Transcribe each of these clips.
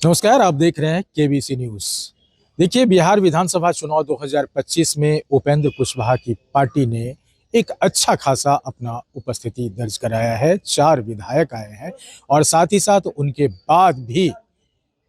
नमस्कार, आप देख रहे हैं केबीसी न्यूज। देखिए, बिहार विधानसभा चुनाव 2025 में उपेंद्र कुशवाहा की पार्टी ने एक अच्छा खासा अपना उपस्थिति दर्ज कराया है। 4 विधायक आए हैं और साथ ही साथ उनके बाद भी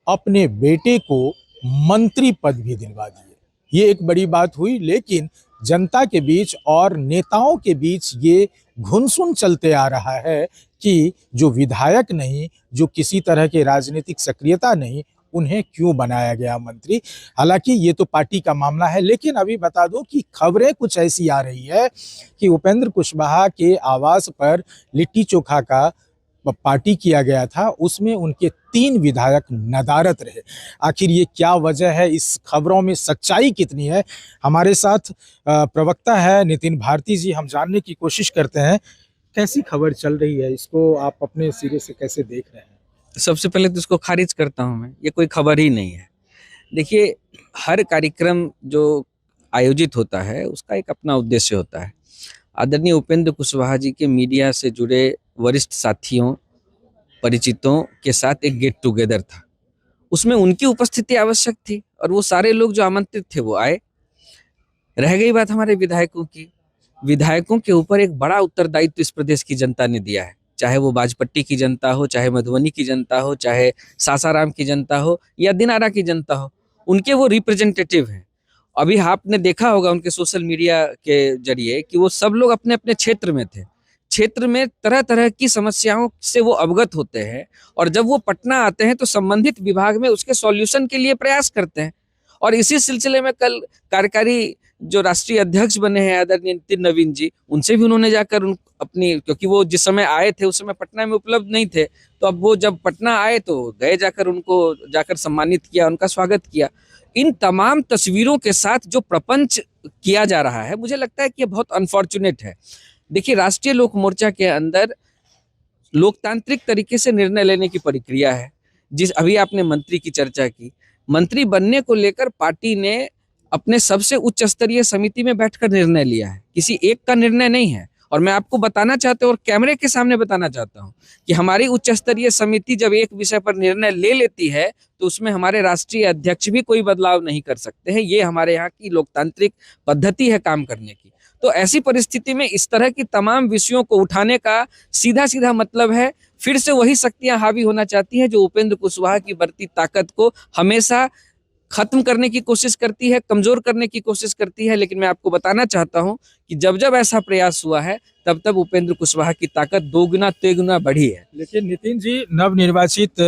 अपने बेटे को मंत्री पद भी दिलवा दिए। ये एक बड़ी बात हुई, लेकिन जनता के बीच और नेताओं के बीच ये घुनसुन चलते आ रहा है कि जो विधायक नहीं, जो किसी तरह के राजनीतिक सक्रियता नहीं, उन्हें क्यों बनाया गया मंत्री। हालांकि ये तो पार्टी का मामला है, लेकिन अभी बता दूं कि खबरें कुछ ऐसी आ रही है कि उपेंद्र कुशवाहा के आवास पर लिट्टी चोखा का पार्टी किया गया था, उसमें उनके 3 विधायक नदारत रहे। आखिर ये क्या वजह है, इस खबरों में सच्चाई कितनी है? हमारे साथ प्रवक्ता है नितिन भारती जी, हम जानने की कोशिश करते हैं कैसी खबर चल रही है, इसको आप अपने सिरे से कैसे देख रहे हैं? सबसे पहले तो इसको खारिज करता हूं मैं, ये कोई खबर ही नहीं है। देखिए, हर कार्यक्रम जो आयोजित होता है उसका एक अपना उद्देश्य होता है। आदरणीय उपेंद्र कुशवाहा जी के मीडिया से जुड़े वरिष्ठ साथियों, परिचितों के साथ एक गेट टुगेदर था। उसमें उनकी उपस्थिति आवश्यक थी और वो सारे लोग जो आमंत्रित थे वो आए। रह गई बात हमारे विधायकों की। विधायकों के ऊपर एक बड़ा उत्तरदायित्व इस प्रदेश की जनता ने दिया है, चाहे वो बाजपट्टी की जनता हो, चाहे मधुबनी की जनता हो, चाहे सासाराम की जनता हो या दिनारा की जनता हो। उनके वो रिप्रेजेंटेटिव हैं। अभी आपने देखा होगा उनके सोशल मीडिया के जरिए कि वो सब लोग अपने अपने क्षेत्र में थे। क्षेत्र में तरह तरह की समस्याओं से वो अवगत होते हैं और जब वो पटना आते हैं तो संबंधित विभाग में उसके सॉल्यूशन के लिए प्रयास करते हैं। और इसी सिलसिले में कल कार्यकारी जो राष्ट्रीय अध्यक्ष बने हैं आदरणीय नितिन नवीन जी, उनसे भी उन्होंने जाकर उन अपनी, क्योंकि वो जिस समय आए थे उस समय पटना में उपलब्ध नहीं थे, तो अब वो जब पटना आए तो गए, जाकर उनको जाकर सम्मानित किया, उनका स्वागत किया। इन तमाम तस्वीरों के साथ जो प्रपंच किया जा रहा है, मुझे लगता है कि ये बहुत अनफॉर्चुनेट है। देखिए, राष्ट्रीय लोक मोर्चा के अंदर लोकतांत्रिक तरीके से निर्णय लेने की प्रक्रिया है। जिस अभी आपने मंत्री की चर्चा की, मंत्री बनने को लेकर पार्टी ने अपने सबसे उच्च स्तरीय समिति में बैठकर निर्णय लिया है, किसी एक का निर्णय नहीं है। और मैं आपको बताना चाहता हूँ और कैमरे के सामने बताना चाहता हूँ कि हमारी उच्च स्तरीय समिति जब एक विषय पर निर्णय ले लेती है तो उसमें हमारे राष्ट्रीय अध्यक्ष भी कोई बदलाव नहीं कर सकते हैं। ये हमारे यहाँ की लोकतांत्रिक पद्धति है काम करने की। तो ऐसी परिस्थिति में इस तरह की तमाम विषयों को उठाने का सीधा सीधा मतलब है फिर से वही शक्तियां हावी होना चाहती हैं जो उपेंद्र कुशवाहा की बढ़ती ताकत को हमेशा खत्म करने की कोशिश करती है, कमजोर करने की कोशिश करती है। लेकिन मैं आपको बताना चाहता हूं कि जब जब ऐसा प्रयास हुआ है तब तब उपेंद्र कुशवाहा की ताकत 2 गुना 3 गुना बढ़ी है। लेकिन नितिन जी, नवनिर्वाचित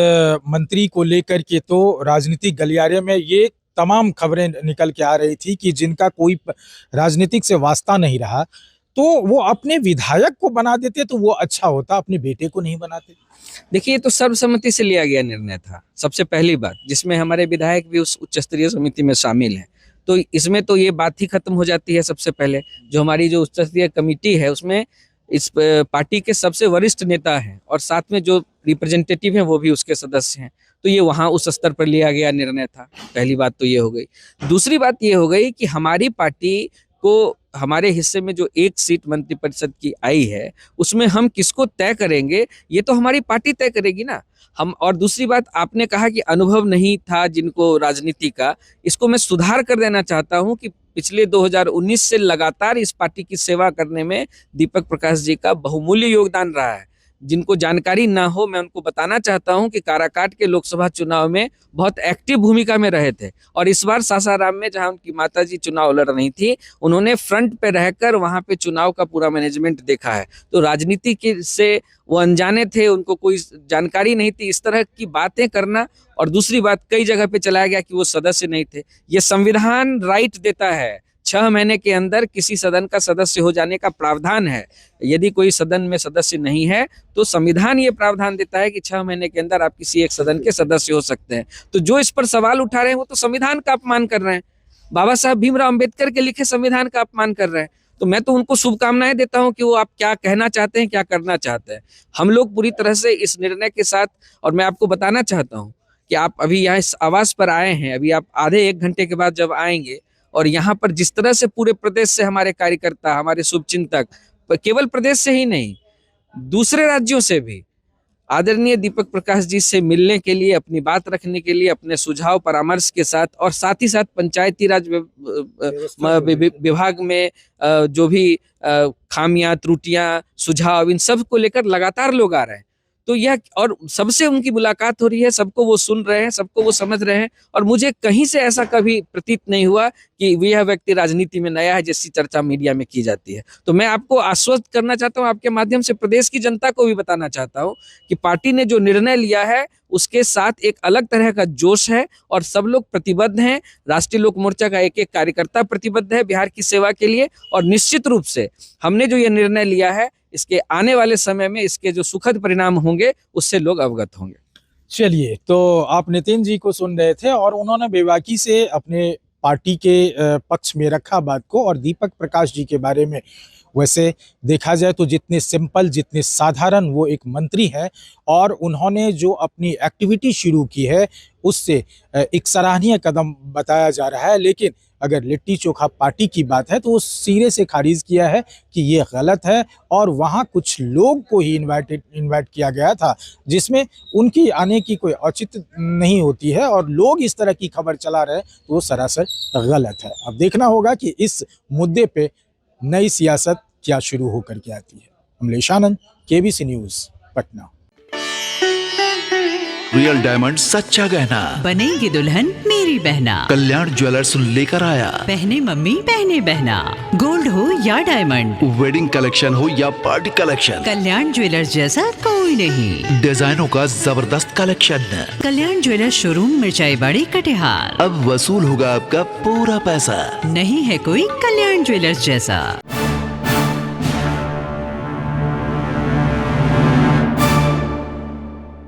मंत्री को लेकर के तो राजनीतिक गलियारे में ये तमाम खबरें निकल के आ रही थी कि जिनका कोई राजनीतिक से वास्ता नहीं रहा, तो वो अपने विधायक को बना देते तो वो अच्छा होता, अपने बेटे को नहीं बनाते। देखिए, ये तो सर्वसम्मति से लिया गया निर्णय था, सबसे पहली बात, जिसमें हमारे विधायक भी उस उच्च स्तरीय समिति में शामिल हैं। तो इसमें तो ये बात ही खत्म हो जाती है। सबसे पहले जो हमारी जो उच्च स्तरीय कमेटी है उसमें इस पार्टी के सबसे वरिष्ठ नेता हैं और साथ में जो रिप्रेजेंटेटिव हैं वो भी उसके सदस्य हैं। तो ये वहाँ उस स्तर पर लिया गया निर्णय था। पहली बात तो ये हो गई। दूसरी बात ये हो गई कि हमारी पार्टी को हमारे हिस्से में जो एक सीट मंत्रिपरिषद की आई है उसमें हम किसको तय करेंगे, ये तो हमारी पार्टी तय करेगी ना। हम, और दूसरी बात, आपने कहा कि अनुभव नहीं था जिनको राजनीति का, इसको मैं सुधार कर देना चाहता हूं कि पिछले 2019 से लगातार इस पार्टी की सेवा करने में दीपक प्रकाश जी का बहुमूल्य योगदान रहा है। जिनको जानकारी ना हो, मैं उनको बताना चाहता हूं कि काराकाट के लोकसभा चुनाव में बहुत एक्टिव भूमिका में रहे थे और इस बार सासाराम में जहां उनकी माताजी चुनाव लड़ रही थी, उन्होंने फ्रंट पे रहकर वहां पे चुनाव का पूरा मैनेजमेंट देखा है। तो राजनीति के से वो अनजाने थे, उनको कोई जानकारी नहीं थी। इस तरह की बातें करना, और दूसरी बात, कई जगह पे चलाया गया कि वो सदस्य नहीं थे। ये संविधान राइट देता है, 6 महीने के अंदर किसी सदन का सदस्य हो जाने का प्रावधान है। यदि कोई सदन में सदस्य नहीं है तो संविधान ये प्रावधान देता है कि 6 महीने के अंदर आप किसी एक सदन के सदस्य हो सकते हैं। तो जो इस पर सवाल उठा रहे हैं वो तो संविधान का अपमान कर रहे हैं, बाबा साहब भीमराव अंबेडकर के लिखे संविधान का अपमान कर रहे हैं। तो मैं तो उनको शुभकामनाएं देता हूं कि वो आप क्या कहना चाहते हैं, क्या करना चाहते हैं। हम लोग पूरी तरह से इस निर्णय के साथ, और मैं आपको बताना चाहता हूं कि आप अभी यहाँ इस आवास पर आए हैं, अभी आप आधे 1 घंटे के बाद जब आएंगे और यहाँ पर जिस तरह से पूरे प्रदेश से हमारे कार्यकर्ता, हमारे शुभचिंतक, केवल प्रदेश से ही नहीं दूसरे राज्यों से भी आदरणीय दीपक प्रकाश जी से मिलने के लिए, अपनी बात रखने के लिए, अपने सुझाव परामर्श के साथ, और साथ ही साथ पंचायती राज विभाग में जो भी खामियां, त्रुटियां, सुझाव, इन सब को लेकर लगातार लोग आ रहे हैं। तो यह, और सबसे उनकी मुलाकात हो रही है, सबको वो सुन रहे हैं, सबको वो समझ रहे हैं, और मुझे कहीं से ऐसा कभी प्रतीत नहीं हुआ कि यह व्यक्ति राजनीति में नया है, जैसी चर्चा मीडिया में की जाती है। तो मैं आपको आश्वस्त करना चाहता हूं, आपके माध्यम से प्रदेश की जनता को भी बताना चाहता हूं कि पार्टी ने जो निर्णय लिया है उसके साथ एक अलग तरह का जोश है, और सब लोग प्रतिबद्ध हैं। राष्ट्रीय लोक मोर्चा का एक एक कार्यकर्ता प्रतिबद्ध है बिहार की सेवा के लिए, और निश्चित रूप से हमने जो ये निर्णय लिया है, इसके आने वाले समय में इसके जो सुखद परिणाम होंगे उससे लोग अवगत होंगे। चलिए, तो आप नितिन जी को सुन रहे थे और उन्होंने बेबाकी से अपने पार्टी के पक्ष में रखा बात को। और दीपक प्रकाश जी के बारे में वैसे देखा जाए तो जितने सिंपल, जितने साधारण वो एक मंत्री हैं, और उन्होंने जो अपनी एक्टिविटी शुरू की है उससे एक सराहनीय कदम बताया जा रहा है। लेकिन अगर लिट्टी चोखा पार्टी की बात है तो वो सिरे से खारिज किया है कि ये गलत है, और वहाँ कुछ लोग को ही इनवाइट किया गया था जिसमें उनकी आने की कोई औचित्य नहीं होती है, और लोग इस तरह की खबर चला रहे हैं तो वो सरासर गलत है। अब देखना होगा कि इस मुद्दे पे नई सियासत क्या शुरू होकर के आती है। Amlesh Anand, KBC news, Patna. Real diamond, सच्चा गहना, बनेगी दुल्हन मेरी बहना। कल्याण ज्वेलर्स लेकर आया। पहने मम्मी, पहने बहना। गोल्ड हो या डायमंड, वेडिंग कलेक्शन हो या पार्टी कलेक्शन, कल्याण ज्वेलर्स जैसा कोई नहीं। डिजाइनों का जबरदस्त कलेक्शन। कल्याण ज्वेलर्स शोरूम, मिर्चाई बाड़ी, कटिहार। अब वसूल होगा आपका पूरा पैसा। नहीं है कोई कल्याण ज्वेलर्स जैसा।